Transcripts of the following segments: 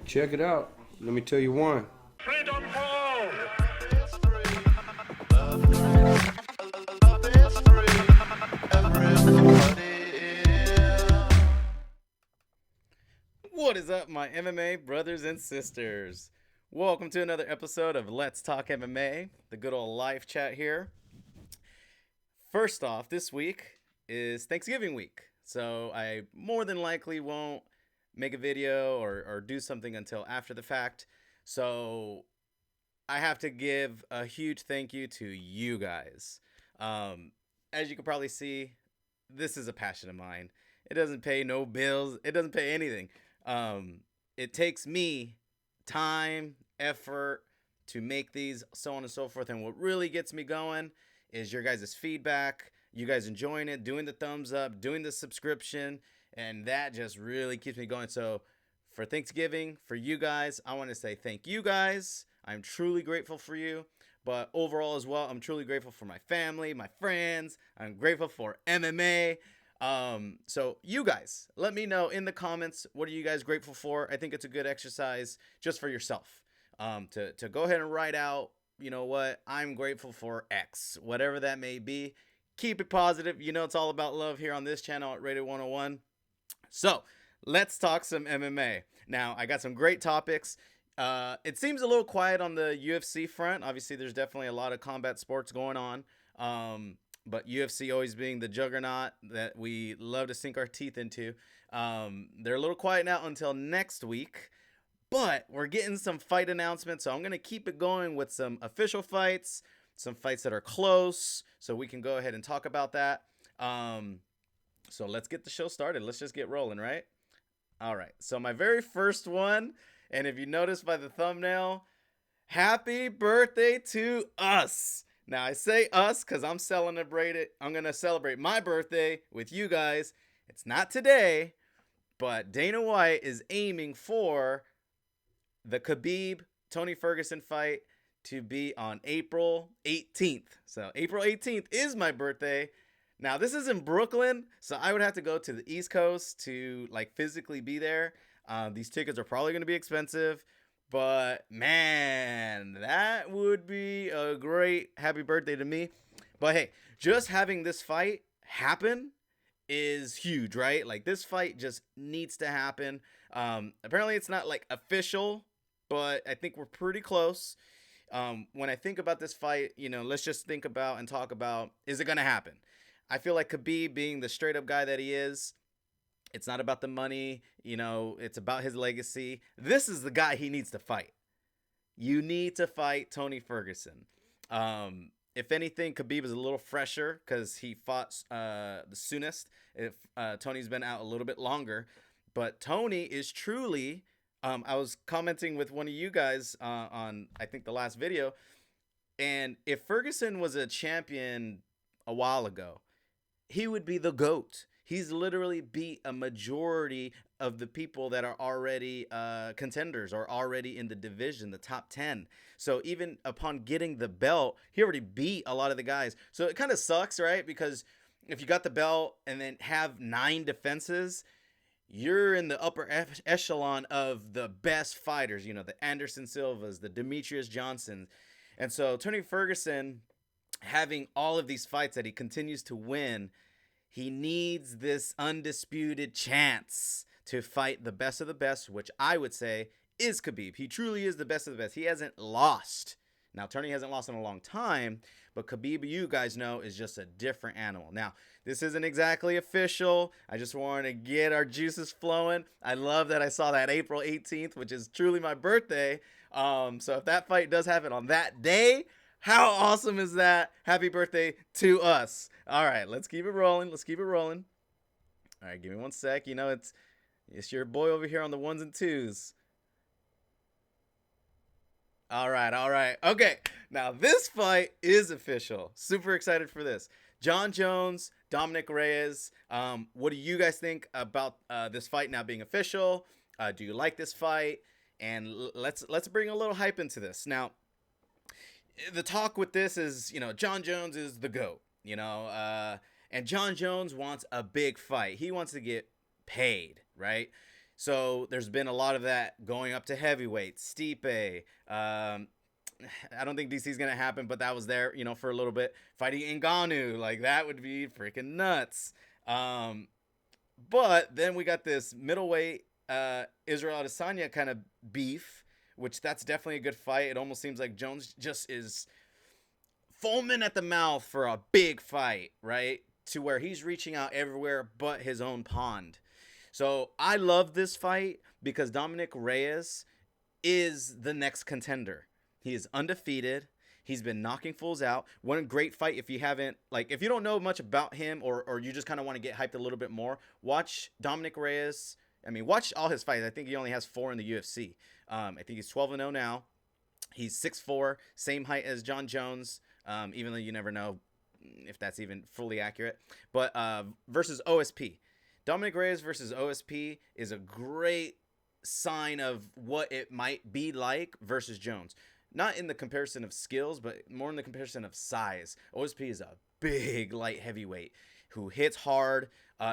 Check it out. Let me tell you one. Freedom for all! What is up, my MMA brothers and sisters? Welcome to another episode of Let's Talk MMA, the good old live chat here. First off, this week is Thanksgiving week, so I more than likely won't make a video or do something until after the fact. So I have to give a huge thank you to you guys. As you can probably see, this is a passion of mine. It doesn't pay no bills. It doesn't pay anything. It takes me time, effort to make these, so on and so forth. And what really gets me going is your guys' feedback, you guys enjoying it, doing the thumbs up, doing the subscription, and that just really keeps me going. So for Thanksgiving, for you guys, I want to say thank you guys. I'm truly grateful for you. But overall as well, I'm truly grateful for my family, my friends. I'm grateful for MMA. So you guys, let me know in the comments, what are you guys grateful for? I think it's a good exercise just for yourself, to go ahead and write out, you know what, I'm grateful for X, whatever that may be. Keep it positive. You know, it's all about love here on this channel at Rated 101. So let's talk some MMA. Now, I got some great topics. It seems a little quiet on the UFC front. Obviously, there's definitely a lot of combat sports going on. But UFC always being the juggernaut that we love to sink our teeth into. They're a little quiet now until next week. But we're getting some fight announcements, so I'm going to keep it going with some official fights, some fights that are close, so we can go ahead and talk about that. So let's get the show started. Let's just get rolling, right? All right. So my very first one, and if you notice by the thumbnail, happy birthday to us. Now, I say us because I'm going to celebrate my birthday with you guys. It's not today, but Dana White is aiming for the Khabib Tony Ferguson fight to be on April 18th. So April 18th is my birthday. Now, this is in Brooklyn, so I would have to go to the East Coast to like physically be there. These tickets are probably going to be expensive. But, man, that would be a great happy birthday to me. But, hey, just having this fight happen is huge, right? Like, this fight just needs to happen. Apparently, it's not, like, official, but I think we're pretty close. When I think about this fight, you know, let's just think about and talk about, is it going to happen? I feel like Khabib, being the straight-up guy that he is, it's not about the money, you know, it's about his legacy. This is the guy he needs to fight. You need to fight Tony Ferguson. If anything, Khabib is a little fresher because he fought the soonest. If Tony's been out a little bit longer. But Tony is truly, I was commenting with one of you guys on, I think, the last video. And if Ferguson was a champion a while ago, he would be the GOAT. He's literally beat a majority of the people that are already contenders or already in the division, the top 10. So even upon getting the belt, he already beat a lot of the guys. So it kind of sucks, right? Because if you got the belt and then have 9 defenses, you're in the upper echelon of the best fighters, you know, the Anderson Silvas, the Demetrius Johnsons. And so Tony Ferguson, having all of these fights that he continues to win, he needs this undisputed chance to fight the best of the best, which I would say is Khabib. He truly is the best of the best. He hasn't lost. Now, Tony hasn't lost in a long time, but Khabib, you guys know, is just a different animal. Now, this isn't exactly official. I just wanted to get our juices flowing. I love that I saw that April 18th, which is truly my birthday. So if that fight does happen on that day, how awesome is that? Happy birthday to us. All right, let's keep it rolling. Let's keep it rolling. All right, give me one sec. You know, it's your boy over here on the ones and twos. All right. Okay, now this fight is official. Super excited for this. Jon Jones, Dominick Reyes. What do you guys think about this fight now being official? Do you like this fight? And let's bring a little hype into this. Now, the talk with this is, you know, Jon Jones is the GOAT, you know, and Jon Jones wants a big fight. He wants to get paid, right? So there's been a lot of that going up to heavyweight. Stipe. I don't think DC's gonna happen, but that was there, for a little bit. Fighting Ngannou, like that would be freaking nuts. But then we got this middleweight Israel Adesanya kind of beef, which that's definitely a good fight. It almost seems like Jones just is foaming at the mouth for a big fight, right? To where he's reaching out everywhere but his own pond. So I love this fight because Dominick Reyes is the next contender. He is undefeated. He's been knocking fools out. One great fight, if you don't know much about him or you just kind of want to get hyped a little bit more, watch Dominick Reyes. Watch all his fights. I think he only has 4 in the UFC. I think he's 12-0 now. He's 6'4", same height as John Jones, even though you never know if that's even fully accurate. But versus OSP. Dominick Reyes versus OSP is a great sign of what it might be like versus Jones. Not in the comparison of skills, but more in the comparison of size. OSP is a big light heavyweight who hits hard.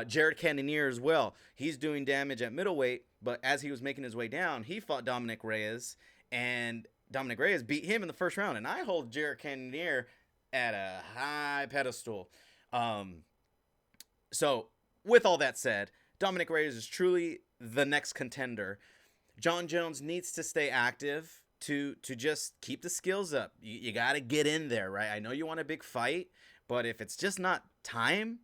Jared Cannonier as well. He's doing damage at middleweight, but as he was making his way down, he fought Dominick Reyes, and Dominick Reyes beat him in the first round. And I hold Jared Cannonier at a high pedestal. So, with all that said, Dominick Reyes is truly the next contender. John Jones needs to stay active to just keep the skills up. You got to get in there, right? I know you want a big fight, but if it's just not time,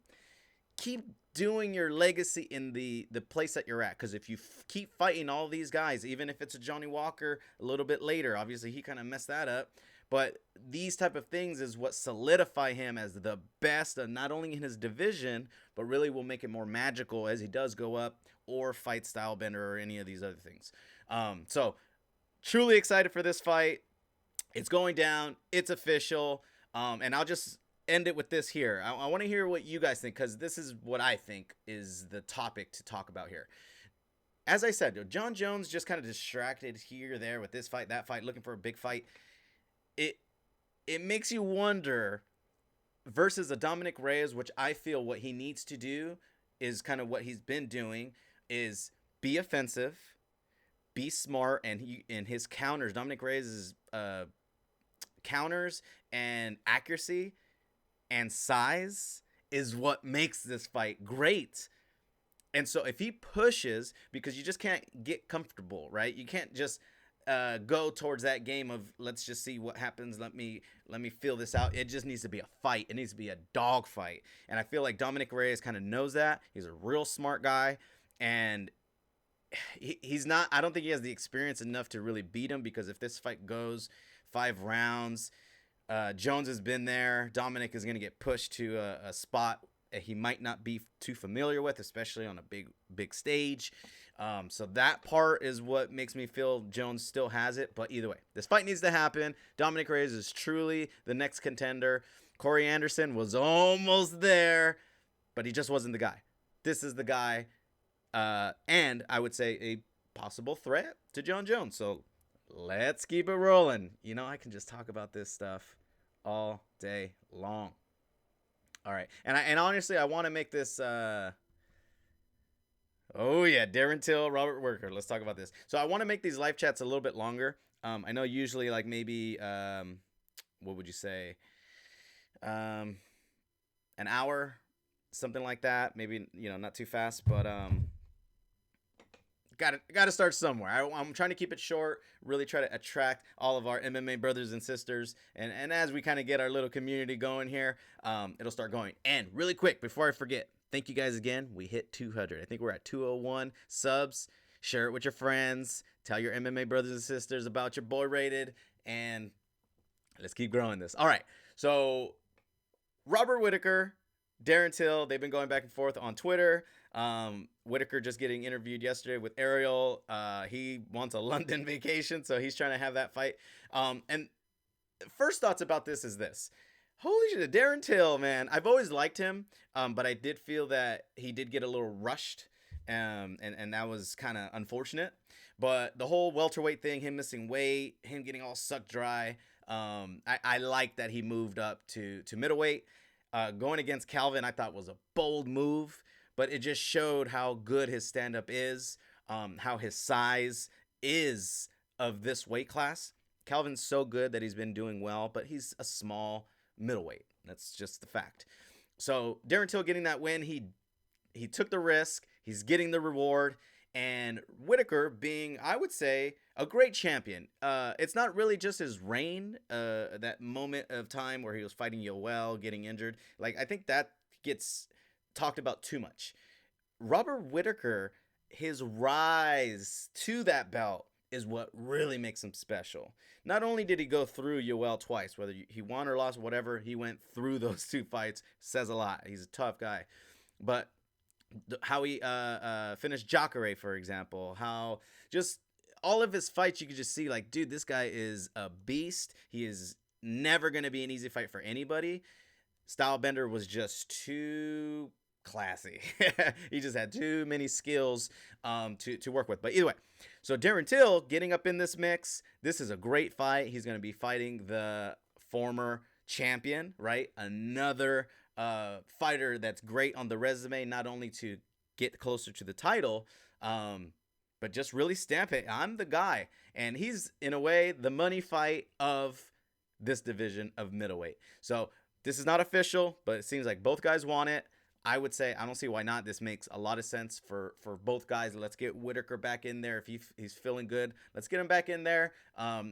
keep doing your legacy in the place that you're at. Because if you keep fighting all these guys, even if it's a Johnny Walker a little bit later, obviously he kind of messed that up. But these type of things is what solidify him as the best, not only in his division, but really will make it more magical as he does go up or fight Stylebender or any of these other things. So truly excited for this fight. It's going down. It's official. And I'll just end it with this here. I want to hear what you guys think, because this is what I think is the topic to talk about here. As I said, John Jones just kind of distracted here, there with this fight, that fight, looking for a big fight. It makes you wonder versus a Dominick Reyes, which I feel what he needs to do is kind of what he's been doing, is be offensive, be smart, and his counters, Dominick Reyes' counters and accuracy and size is what makes this fight great. And so if he pushes, because you just can't get comfortable, right? You can't just go towards that game of let's just see what happens. Let me feel this out. It just needs to be a fight. It needs to be a dog fight. And I feel like Dominick Reyes kind of knows that. He's a real smart guy, and he's not. I don't think he has the experience enough to really beat him, because if this fight goes 5 rounds, Jones has been there. Dominick is going to get pushed to a spot he might not be too familiar with, especially on a big stage. So that part is what makes me feel Jones still has it. But either way, this fight needs to happen. Dominick Reyes is truly the next contender. Corey Anderson was almost there, but he just wasn't the guy. This is the guy. And I would say a possible threat to John Jones. So let's keep it rolling. I can just talk about this stuff all day long. All right. And honestly, I want to make this... Oh, yeah, Daren Till, Robert Whittaker. Let's talk about this. So I want to make these live chats a little bit longer. I know usually like maybe, what would you say? An hour, something like that. Maybe, not too fast, but got to start somewhere. I'm trying to keep it short, really try to attract all of our MMA brothers and sisters. And as we kind of get our little community going here, it'll start going. And really quick, before I forget, thank you guys again. We hit 200. I think we're at 201 subs. Share it with your friends. Tell your MMA brothers and sisters about your boy Rated. And let's keep growing this. All right. So Robert Whittaker, Daren Till, they've been going back and forth on Twitter. Whittaker just getting interviewed yesterday with Ariel. He wants a London vacation, so he's trying to have that fight. And first thoughts about this is this. Holy shit, Daren Till, man. I've always liked him, but I did feel that he did get a little rushed, and that was kind of unfortunate. But the whole welterweight thing, him missing weight, him getting all sucked dry, I like that he moved up to middleweight. Going against Calvin, I thought was a bold move, but it just showed how good his stand-up is. how his size is of this weight class. Calvin's so good that he's been doing well, but he's a small middleweight. That's just the fact. So Darren Till getting that win, he took the risk. He's getting the reward. And Whittaker being, I would say, a great champion. It's not really just his reign, that moment of time where he was fighting Yoel, getting injured. Like, I think that gets talked about too much. Robert Whittaker, his rise to that belt is what really makes him special. Not only did he go through Yoel twice, whether he won or lost, whatever, he went through those two fights, says a lot. He's a tough guy. But how he finished Jacare, for example, how just all of his fights, you could just see, like, dude, this guy is a beast. He is never going to be an easy fight for anybody. Stylebender was just too classy. He just had too many skills to work with. But either way, so Darren Till getting up in this mix. This is a great fight. He's going to be fighting the former champion, right? Another fighter that's great on the resume, not only to get closer to the title, but just really stamp it. I'm the guy. And he's, in a way, the money fight of this division of middleweight. So this is not official, but it seems like both guys want it. I would say I don't see why not. This makes a lot of sense for both guys. Let's get Whittaker back in there. If he's feeling good, let's get him back in there.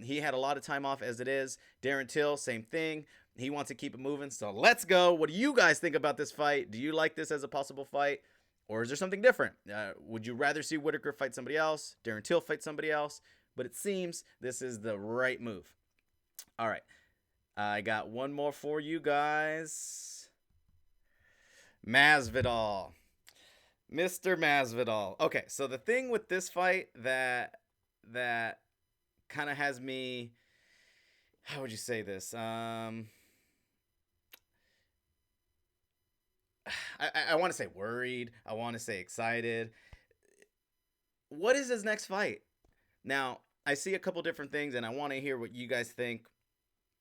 He had a lot of time off as it is. Darren Till, same thing. He wants to keep it moving. So let's go. What do you guys think about this fight? Do you like this as a possible fight? Or is there something different? Would you rather see Whittaker fight somebody else? Darren Till fight somebody else? But it seems this is the right move. All right. I got one more for you guys. Masvidal. Mr. Masvidal. Okay, so the thing with this fight that kind of has me, how would you say this? I want to say worried. I want to say excited. What is his next fight? Now, I see a couple different things, and I want to hear what you guys think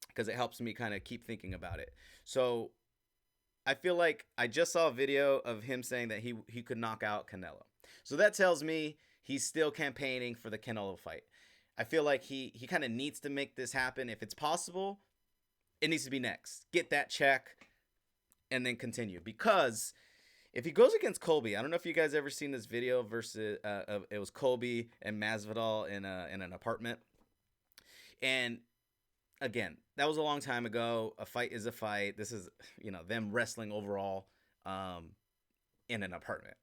because it helps me kind of keep thinking about it. So I feel like I just saw a video of him saying that he could knock out Canelo. So that tells me he's still campaigning for the Canelo fight. I feel like he kind of needs to make this happen. If it's possible, it needs to be next. Get that check and then continue. Because if he goes against Colby, I don't know if you guys ever seen this video versus it was Colby and Masvidal in an apartment. And again, that was a long time ago. A fight is a fight. This is, them wrestling overall in an apartment.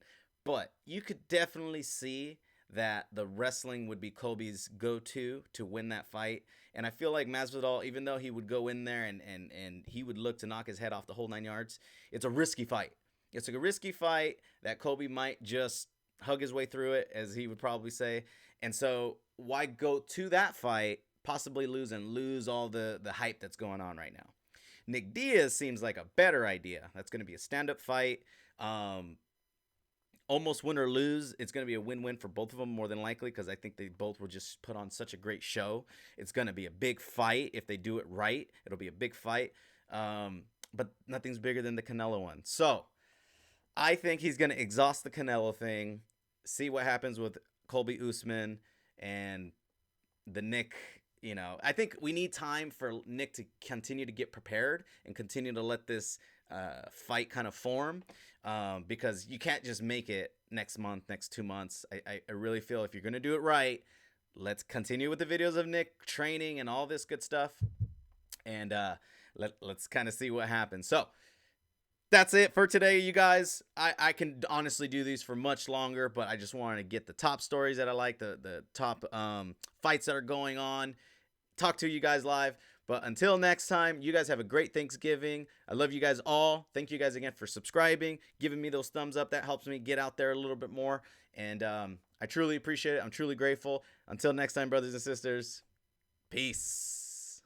But you could definitely see that the wrestling would be Colby's go-to to win that fight. And I feel like Masvidal, even though he would go in there and he would look to knock his head off the whole 9 yards, it's a risky fight. It's a risky fight that Colby might just hug his way through it, as he would probably say. And so why go to that fight, possibly lose all the hype that's going on right now? Nick Diaz seems like a better idea. That's going to be a stand-up fight. Almost win or lose, it's going to be a win-win for both of them, more than likely, because I think they both will just put on such a great show. It's going to be a big fight. If they do it right, it'll be a big fight. But nothing's bigger than the Canelo one. So I think he's going to exhaust the Canelo thing, see what happens with Colby Usman and the Nick. I think we need time for Nick to continue to get prepared and continue to let this fight kind of form, because you can't just make it next month, next 2 months. I really feel if you're going to do it right, let's continue with the videos of Nick training and all this good stuff, and let's kind of see what happens. So that's it for today, you guys. I can honestly do these for much longer, but I just wanted to get the top stories that I like, the top fights that are going on, talk to you guys live. But until next time, you guys have a great Thanksgiving. I love you guys all. Thank you guys again for subscribing, giving me those thumbs up. That helps me get out there a little bit more. And I truly appreciate it. I'm truly grateful. Until next time, brothers and sisters, peace.